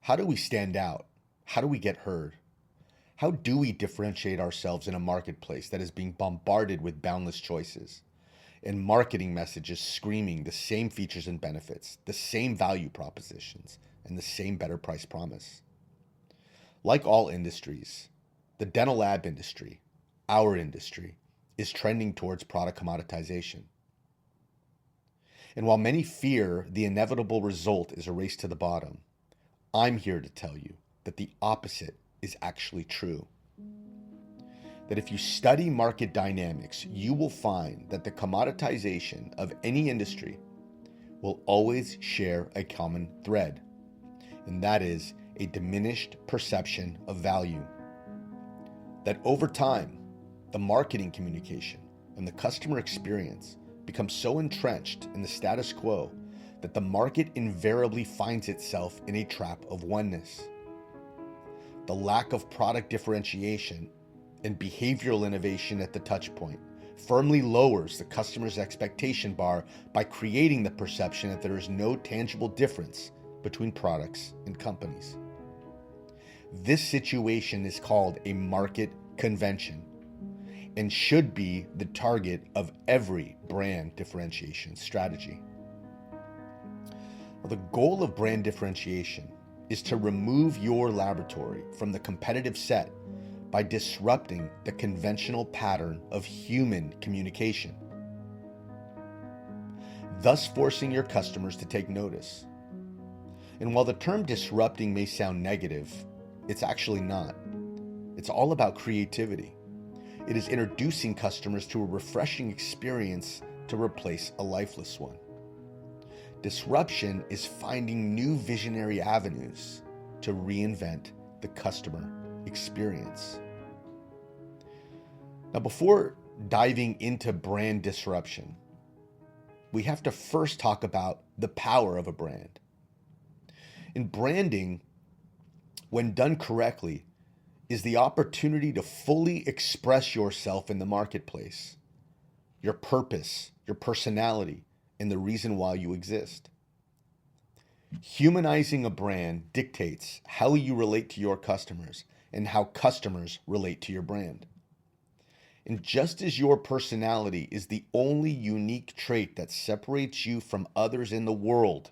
How do we stand out? How do we get heard? How do we differentiate ourselves in a marketplace that is being bombarded with boundless choices and marketing messages screaming the same features and benefits, the same value propositions, and the same better price promise? Like all industries, the dental lab industry, our industry, is trending towards product commoditization. And while many fear the inevitable result is a race to the bottom, I'm here to tell you that the opposite is actually true. That if you study market dynamics, you will find that the commoditization of any industry will always share a common thread, and that is a diminished perception of value. That over time, the marketing communication and the customer experience become so entrenched in the status quo that the market invariably finds itself in a trap of oneness. The lack of product differentiation and behavioral innovation at the touch point firmly lowers the customer's expectation bar by creating the perception that there is no tangible difference between products and companies. This situation is called a market convention and should be the target of every brand differentiation strategy. The goal of brand differentiation is to remove your laboratory from the competitive set by disrupting the conventional pattern of human communication, thus forcing your customers to take notice. And while the term disrupting may sound negative, it's actually not. It's all about creativity. It is introducing customers to a refreshing experience to replace a lifeless one. Disruption is finding new visionary avenues to reinvent the customer experience. Now, before diving into brand disruption, we have to first talk about the power of a brand. In branding, when done correctly, is the opportunity to fully express yourself in the marketplace, your purpose, your personality, and the reason why you exist. Humanizing a brand dictates how you relate to your customers and how customers relate to your brand. And just as your personality is the only unique trait that separates you from others in the world,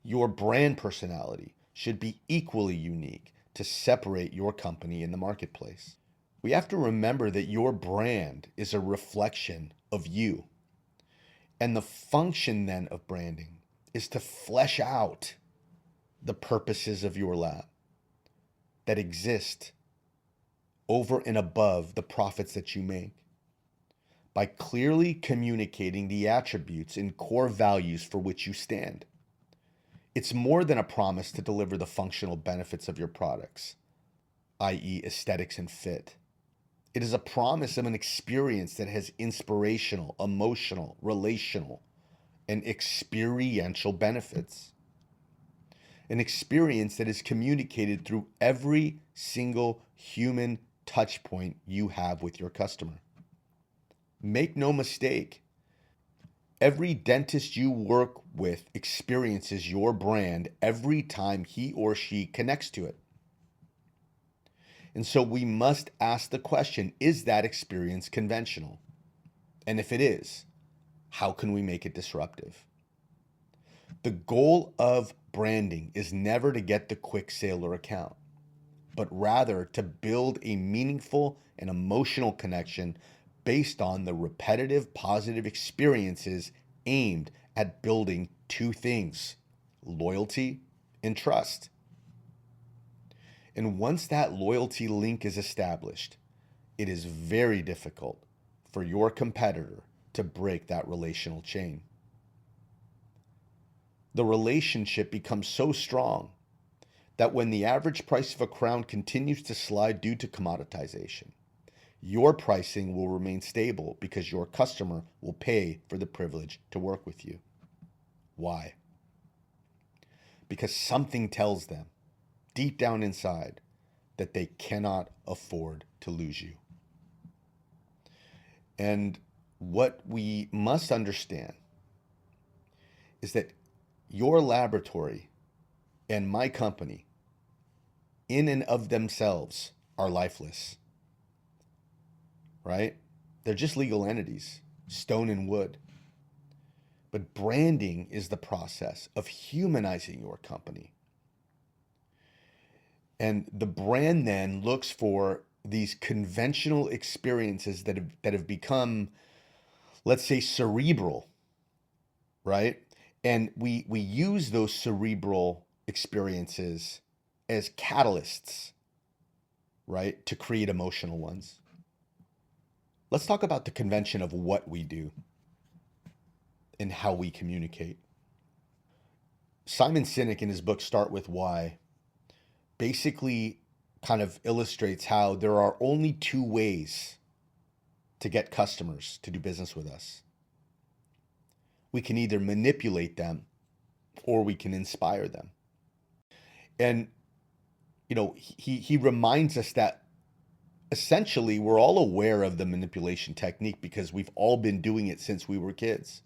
your brand personality should be equally unique to separate your company in the marketplace. We have to remember that your brand is a reflection of you. And the function then of branding is to flesh out the purposes of your lab that exist over and above the profits that you make by clearly communicating the attributes and core values for which you stand. It's more than a promise to deliver the functional benefits of your products, i.e., aesthetics and fit. It is a promise of an experience that has inspirational, emotional, relational, and experiential benefits. An experience that is communicated through every single human touch point you have with your customer. Make no mistake, every dentist you work with experiences your brand every time he or she connects to it. And so we must ask the question, is that experience conventional? And if it is, how can we make it disruptive? The goal of branding is never to get the quick sale or account, but rather to build a meaningful and emotional connection based on the repetitive positive experiences aimed at building two things: loyalty and trust. And once that loyalty link is established, it is very difficult for your competitor to break that relational chain. The relationship becomes so strong that when the average price of a crown continues to slide due to commoditization, your pricing will remain stable because your customer will pay for the privilege to work with you. Why? Because something tells them deep down inside that they cannot afford to lose you. And what we must understand is that your laboratory and my company, in and of themselves, are lifeless, right? They're just legal entities, stone and wood. But branding is the process of humanizing your company. And the brand then looks for these conventional experiences that have become, let's say, cerebral, right? And we use those cerebral experiences as catalysts, right, to create emotional ones. Let's talk about the convention of what we do and how we communicate. Simon Sinek in his book Start With Why basically kind of illustrates how there are only two ways to get customers to do business with us. We can either manipulate them or we can inspire them. And, he reminds us that essentially we're all aware of the manipulation technique because we've all been doing it since we were kids.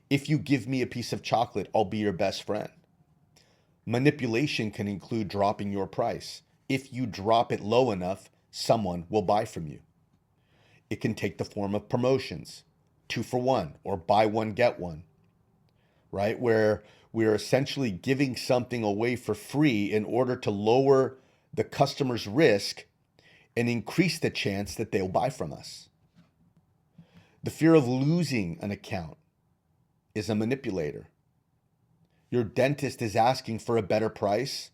If you give me a piece of chocolate, I'll be your best friend. Manipulation can include dropping your price. If you drop it low enough, someone will buy from you. It can take the form of promotions, 2 for 1 or buy one, get one, right? Where we're essentially giving something away for free in order to lower the customer's risk and increase the chance that they'll buy from us. The fear of losing an account is a manipulator. Your dentist is asking for a better price,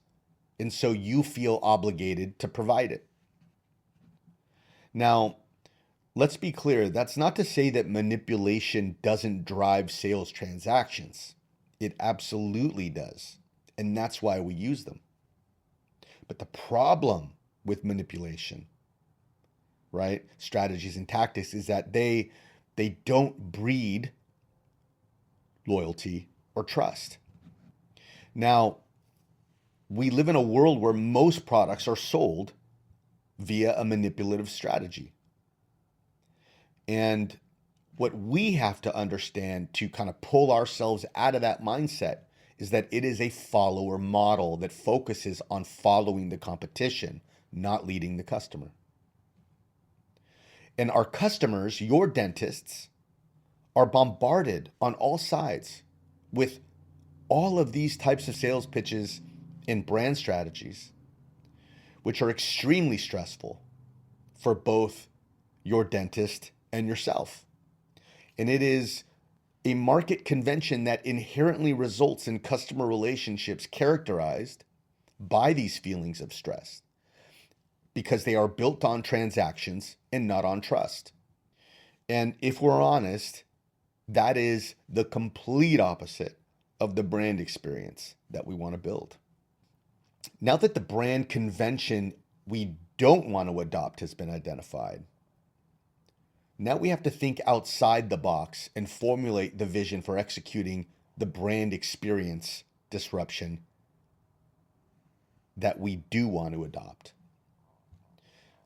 and so you feel obligated to provide it. Now, let's be clear, that's not to say that manipulation doesn't drive sales transactions. It absolutely does, and that's why we use them. But the problem with manipulation, right, strategies and tactics, is that they don't breed loyalty or trust. Now, we live in a world where most products are sold via a manipulative strategy. And what we have to understand to kind of pull ourselves out of that mindset is that it is a follower model that focuses on following the competition, not leading the customer. And our customers, your dentists, are bombarded on all sides with all of these types of sales pitches and brand strategies, which are extremely stressful for both your dentist and yourself. And it is a market convention that inherently results in customer relationships characterized by these feelings of stress because they are built on transactions and not on trust. And if we're honest, that is the complete opposite of the brand experience that we want to build. Now that the brand convention we don't want to adopt has been identified, now we have to think outside the box and formulate the vision for executing the brand experience disruption that we do want to adopt.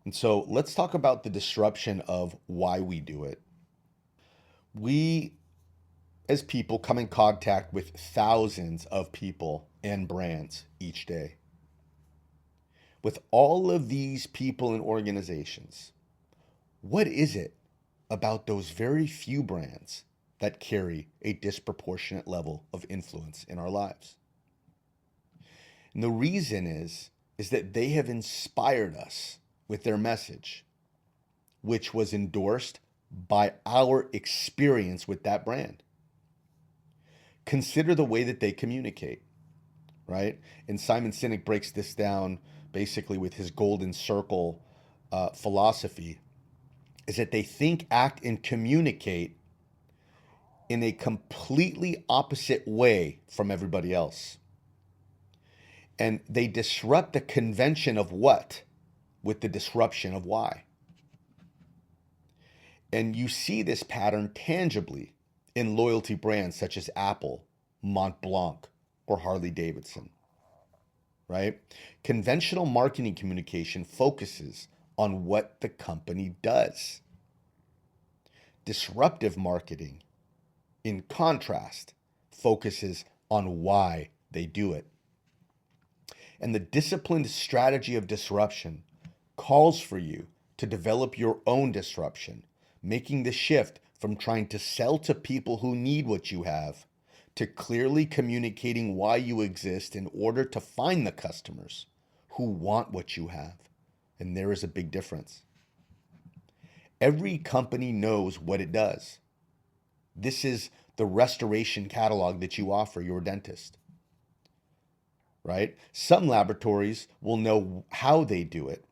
And so let's talk about the disruption of why we do it. We, as people, come in contact with thousands of people and brands each day. With all of these people and organizations, what is it about those very few brands that carry a disproportionate level of influence in our lives? And the reason is that they have inspired us with their message, which was endorsed by our experience with that brand. Consider the way that they communicate, right? And Simon Sinek breaks this down basically with his golden circle philosophy, is that they think, act, and communicate in a completely opposite way from everybody else. And they disrupt the convention of what with the disruption of why. And you see this pattern tangibly in loyalty brands such as Apple, Montblanc, or Harley Davidson, right? Conventional marketing communication focuses on what the company does. Disruptive marketing, in contrast, focuses on why they do it. And the disciplined strategy of disruption calls for you to develop your own disruption, making the shift from trying to sell to people who need what you have to clearly communicating why you exist in order to find the customers who want what you have. And there is a big difference. Every company knows what it does. This is the restoration catalog that you offer your dentist, right? Some laboratories will know how they do it,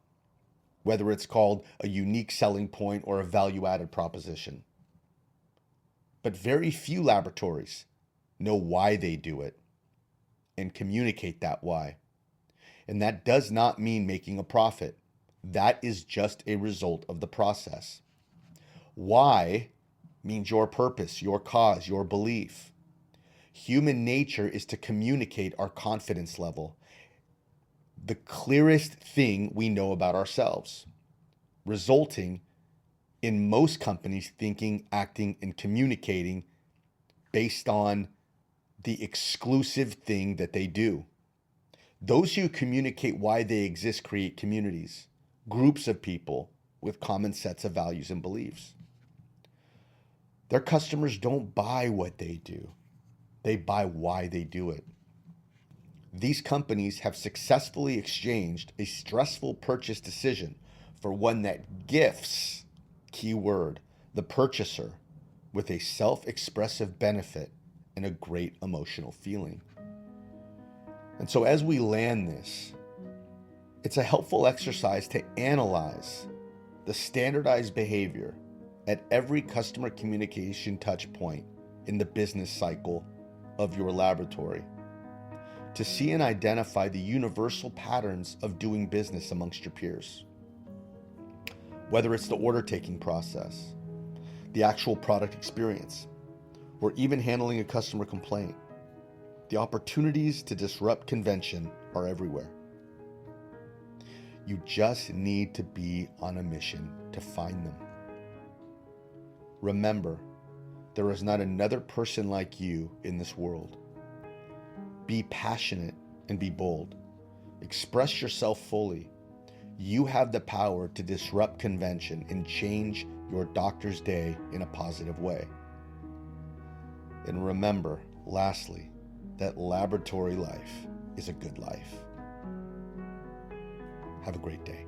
whether it's called a unique selling point or a value-added proposition. But very few laboratories know why they do it and communicate that why. And that does not mean making a profit. That is just a result of the process. Why means your purpose, your cause, your belief. Human nature is to communicate our confidence level, the clearest thing we know about ourselves, resulting in most companies thinking, acting, and communicating based on the exclusive thing that they do. Those who communicate why they exist create communities, groups of people with common sets of values and beliefs. Their customers don't buy what they do. They buy why they do it. These companies have successfully exchanged a stressful purchase decision for one that gifts, keyword, the purchaser with a self-expressive benefit and a great emotional feeling. And so as we land this, it's a helpful exercise to analyze the standardized behavior at every customer communication touch point in the business cycle of your laboratory to see and identify the universal patterns of doing business amongst your peers. Whether it's the order taking process, the actual product experience, or even handling a customer complaint, the opportunities to disrupt convention are everywhere. You just need to be on a mission to find them. Remember, there is not another person like you in this world. Be passionate and be bold. Express yourself fully. You have the power to disrupt convention and change your doctor's day in a positive way. And remember, lastly, that laboratory life is a good life. Have a great day.